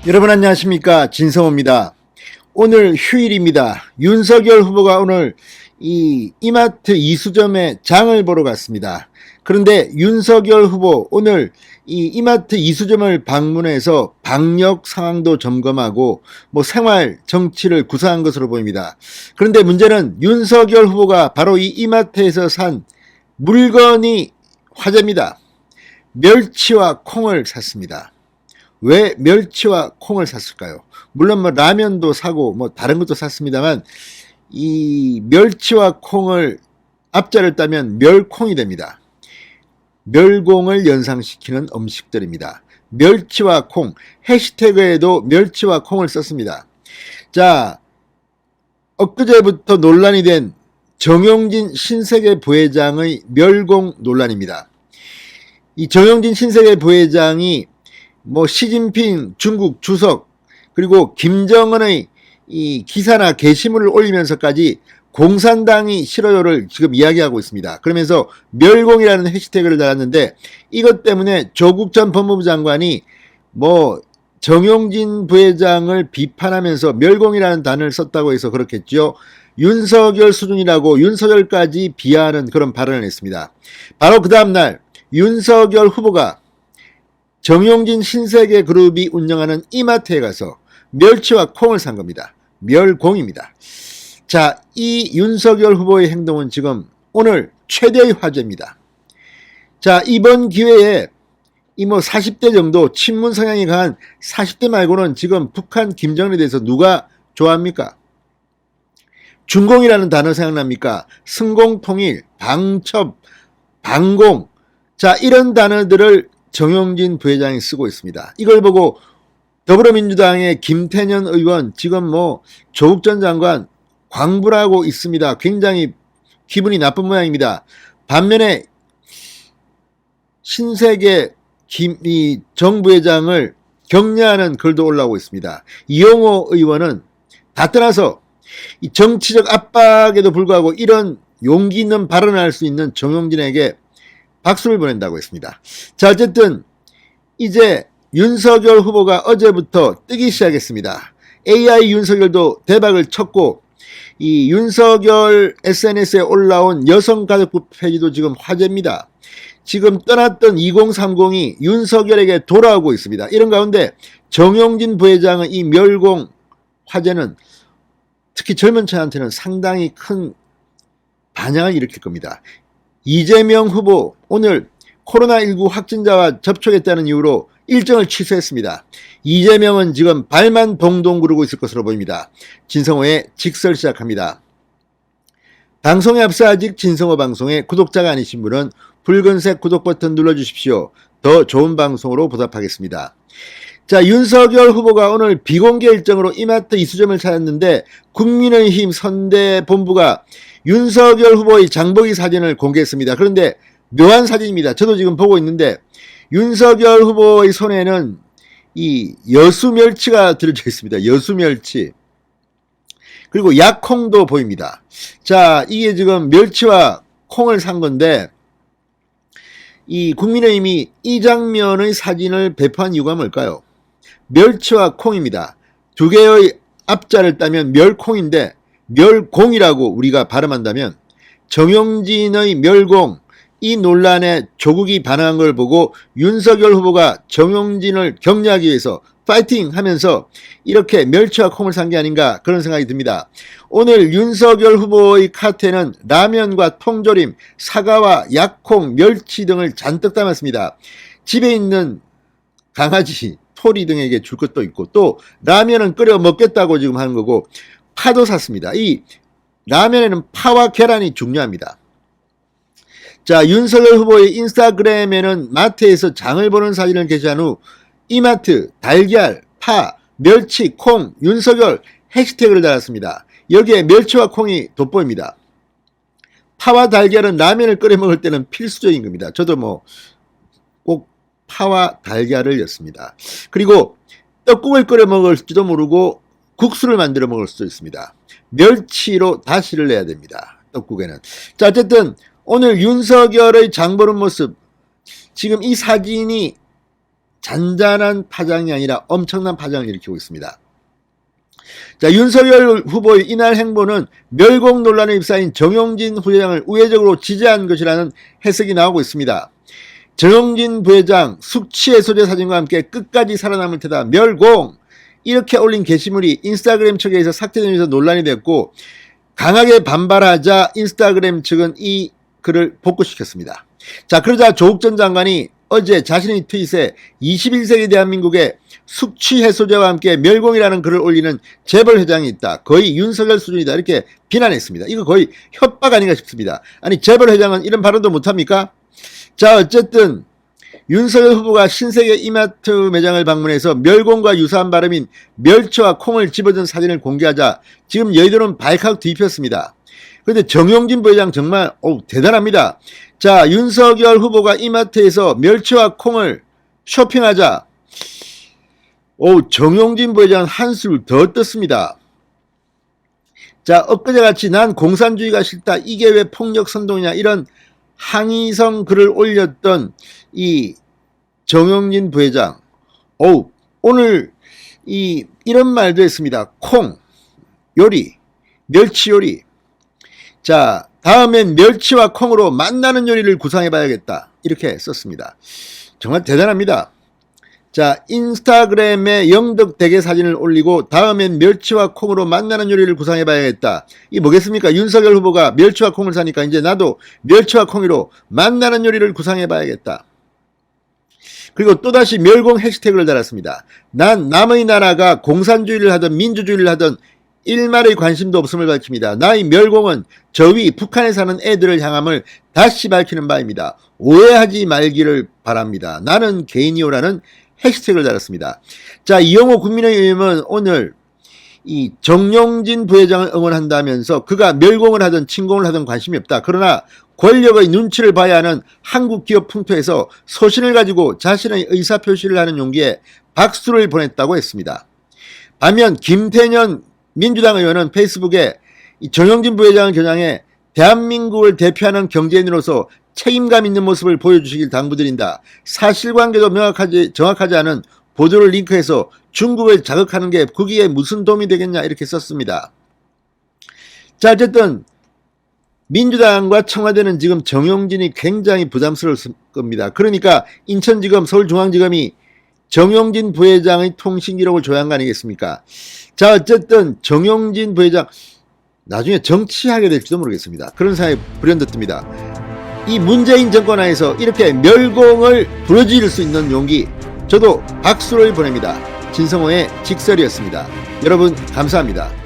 여러분 안녕하십니까, 진성호입니다. 오늘 휴일입니다. 윤석열 후보가 오늘 이 이마트 이수점에 장을 보러 갔습니다. 그런데 윤석열 후보 오늘 이 이마트 이수점을 방문해서 방역 상황도 점검하고 생활 정치를 구사한 것으로 보입니다. 그런데 문제는 윤석열 후보가 바로 이 이마트에서 산 물건이 화제입니다. 멸치와 콩을 샀습니다. 왜 멸치와 콩을 샀을까요? 물론 라면도 사고 다른 것도 샀습니다만 이 멸치와 콩을 앞자를 따면 멸콩이 됩니다. 멸공을 연상시키는 음식들입니다. 멸치와 콩, 해시태그에도 멸치와 콩을 썼습니다. 자, 엊그제부터 논란이 된 정용진 신세계 부회장의 멸공 논란입니다. 이 정용진 신세계 부회장이 시진핑 중국 주석 그리고 김정은의 이 기사나 게시물을 올리면서까지 공산당이 싫어요를 지금 이야기하고 있습니다. 그러면서 멸공이라는 해시태그를 달았는데 이것 때문에 조국 전 법무부 장관이 정용진 부회장을 비판하면서 멸공이라는 단어를 썼다고 해서 그렇겠죠. 윤석열 수준이라고 윤석열까지 비하하는 그런 발언을 했습니다. 바로 그 다음날 윤석열 후보가 정용진 신세계 그룹이 운영하는 이마트에 가서 멸치와 콩을 산 겁니다. 멸공입니다. 자, 이 윤석열 후보의 행동은 지금 오늘 최대의 화제입니다. 자, 이번 기회에 이 40대 정도 친문 성향이 강한 40대 말고는 지금 북한 김정은에 대해서 누가 좋아합니까? 중공이라는 단어 생각납니까? 승공통일, 방첩, 방공. 자, 이런 단어들을 정용진 부회장이 쓰고 있습니다. 이걸 보고 더불어민주당의 김태년 의원 지금 조국 전 장관 광불하고 있습니다. 굉장히 기분이 나쁜 모양입니다. 반면에 신세계 정 부회장을 격려하는 글도 올라오고 있습니다. 이용호 의원은 다 떠나서 이 정치적 압박에도 불구하고 이런 용기 있는 발언을 할 수 있는 정용진에게 박수를 보낸다고 했습니다. 자, 어쨌든 이제 윤석열 후보가 어제부터 뜨기 시작했습니다. AI 윤석열도 대박을 쳤고 이 윤석열 SNS에 올라온 여성가족부 페이지도 지금 화제입니다. 지금 떠났던 2030이 윤석열에게 돌아오고 있습니다. 이런 가운데 정용진 부회장의 이 멸공 화제는 특히 젊은 층한테는 상당히 큰 반향을 일으킬 겁니다. 이재명 후보 오늘 코로나19 확진자와 접촉했다는 이유로 일정을 취소했습니다. 이재명은 지금 발만 동동 구르고 있을 것으로 보입니다. 진성호의 직설 시작합니다. 방송에 앞서 아직 진성호 방송의 구독자가 아니신 분은 붉은색 구독 버튼 눌러주십시오. 더 좋은 방송으로 보답하겠습니다. 자, 윤석열 후보가 오늘 비공개 일정으로 이마트 이수점을 찾았는데 국민의힘 선대본부가 윤석열 후보의 장보기 사진을 공개했습니다. 그런데 묘한 사진입니다. 저도 지금 보고 있는데 윤석열 후보의 손에는 이 여수멸치가 들어져 있습니다. 여수멸치. 그리고 약콩도 보입니다. 자, 이게 지금 멸치와 콩을 산 건데 이 국민의힘이 이 장면의 사진을 배포한 이유가 뭘까요? 멸치와 콩입니다. 두 개의 앞자를 따면 멸콩인데 멸공이라고 우리가 발음한다면 정용진의 멸공, 이 논란에 조국이 반응한 걸 보고 윤석열 후보가 정용진을 격려하기 위해서 파이팅 하면서 이렇게 멸치와 콩을 산 게 아닌가 그런 생각이 듭니다. 오늘 윤석열 후보의 카트에는 라면과 통조림, 사과와 약콩, 멸치 등을 잔뜩 담았습니다. 집에 있는 강아지, 토리 등에게 줄 것도 있고 또 라면은 끓여 먹겠다고 지금 하는 거고 파도 샀습니다. 이 라면에는 파와 계란이 중요합니다. 자, 윤석열 후보의 인스타그램에는 마트에서 장을 보는 사진을 게시한 후 이마트, 달걀, 파, 멸치, 콩, 윤석열 해시태그를 달았습니다. 여기에 멸치와 콩이 돋보입니다. 파와 달걀은 라면을 끓여 먹을 때는 필수적인 겁니다. 저도 꼭 파와 달걀을 였습니다. 그리고 떡국을 끓여 먹을지도 모르고 국수를 만들어 먹을 수도 있습니다. 멸치로 다시를 내야 됩니다. 떡국에는. 자, 어쨌든 오늘 윤석열의 장 보는 모습, 지금 이 사진이 잔잔한 파장이 아니라 엄청난 파장을 일으키고 있습니다. 자, 윤석열 후보의 이날 행보는 멸공 논란에 휩싸인 정용진 부회장을 우회적으로 지지한 것이라는 해석이 나오고 있습니다. 정용진 부회장 숙취해소제 사진과 함께 끝까지 살아남을 테다 멸공 이렇게 올린 게시물이 인스타그램 측에서 삭제되면서 논란이 됐고, 강하게 반발하자 인스타그램 측은 이 글을 복구시켰습니다. 자, 그러자 조국 전 장관이 어제 자신의 트윗에 21세기 대한민국에 숙취해소제와 함께 멸공이라는 글을 올리는 재벌 회장이 있다. 거의 윤석열 수준이다. 이렇게 비난했습니다. 이거 거의 협박 아닌가 싶습니다. 아니, 재벌 회장은 이런 발언도 못합니까? 자, 어쨌든 윤석열 후보가 신세계 이마트 매장을 방문해서 멸공과 유사한 발음인 멸치와 콩을 집어든 사진을 공개하자 지금 여의도는 발칵 뒤집혔습니다. 그런데 정용진 부회장 정말 대단합니다. 자, 윤석열 후보가 이마트에서 멸치와 콩을 쇼핑하자 정용진 부회장 한술 더 떴습니다. 자, 엊그제같이 난 공산주의가 싫다, 이게 왜 폭력 선동이냐, 이런 항의성 글을 올렸던 이 정용진 부회장, 오늘 이런 말도 했습니다. 콩 요리, 멸치 요리. 자, 다음엔 멸치와 콩으로 만나는 요리를 구상해봐야겠다, 이렇게 썼습니다. 정말 대단합니다. 자, 인스타그램에 영덕대게 사진을 올리고 다음엔 멸치와 콩으로 만나는 요리를 구상해봐야겠다. 이게 뭐겠습니까? 윤석열 후보가 멸치와 콩을 사니까 이제 나도 멸치와 콩으로 만나는 요리를 구상해봐야겠다. 그리고 또다시 멸공 해시태그를 달았습니다. 난 남의 나라가 공산주의를 하든 민주주의를 하든 일말의 관심도 없음을 밝힙니다. 나의 멸공은 저 위 북한에 사는 애들을 향함을 다시 밝히는 바입니다. 오해하지 말기를 바랍니다. 나는 개인이오라는 해시태그를 달았습니다. 자, 이영호 국민의힘은 오늘 이 정용진 부회장을 응원한다면서 그가 멸공을 하든 침공을 하든 관심이 없다. 그러나 권력의 눈치를 봐야 하는 한국 기업 풍토에서 소신을 가지고 자신의 의사표시를 하는 용기에 박수를 보냈다고 했습니다. 반면 김태년 민주당 의원은 페이스북에 정용진 부회장을 겨냥해 대한민국을 대표하는 경제인으로서 책임감 있는 모습을 보여주시길 당부드린다. 사실관계도 정확하지 않은 보도를 링크해서 중국을 자극하는 게 거기에 무슨 도움이 되겠냐, 이렇게 썼습니다. 자, 어쨌든 민주당과 청와대는 지금 정용진이 굉장히 부담스러울 겁니다. 그러니까 인천지검, 서울중앙지검이 정용진 부회장의 통신기록을 조회한 거 아니겠습니까? 자, 어쨌든 정용진 부회장 나중에 정치하게 될지도 모르겠습니다. 그런 생각이 불현듯 듭니다. 이 문재인 정권 하에서 이렇게 멸공을 부러질 수 있는 용기, 저도 박수를 보냅니다. 진성호의 직설이었습니다. 여러분 감사합니다.